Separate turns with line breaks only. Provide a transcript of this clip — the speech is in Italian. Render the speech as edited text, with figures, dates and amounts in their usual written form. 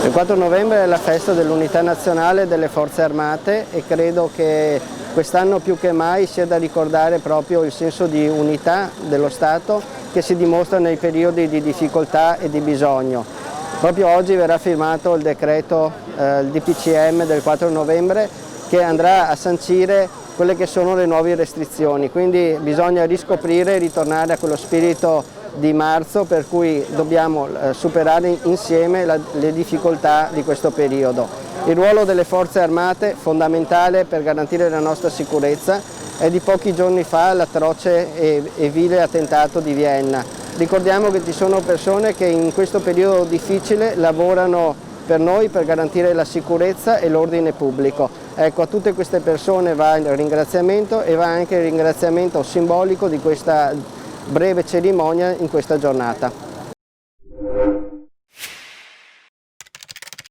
Il 4 novembre è la festa dell'unità nazionale delle forze armate e credo che quest'anno più che mai sia da ricordare proprio il senso di unità dello Stato che si dimostra nei periodi di difficoltà e di bisogno. Proprio oggi verrà firmato il decreto, il DPCM del 4 novembre che andrà a sancire quelle che sono le nuove restrizioni, quindi bisogna riscoprire e ritornare a quello spirito di marzo per cui dobbiamo superare insieme le difficoltà di questo periodo. Il ruolo delle forze armate, fondamentale per garantire la nostra sicurezza, è di pochi giorni fa l'atroce e vile attentato di Vienna. Ricordiamo che ci sono persone che in questo periodo difficile lavorano per noi per garantire la sicurezza e l'ordine pubblico. Ecco, a tutte queste persone va il ringraziamento e va anche il ringraziamento simbolico di questa breve cerimonia in questa giornata.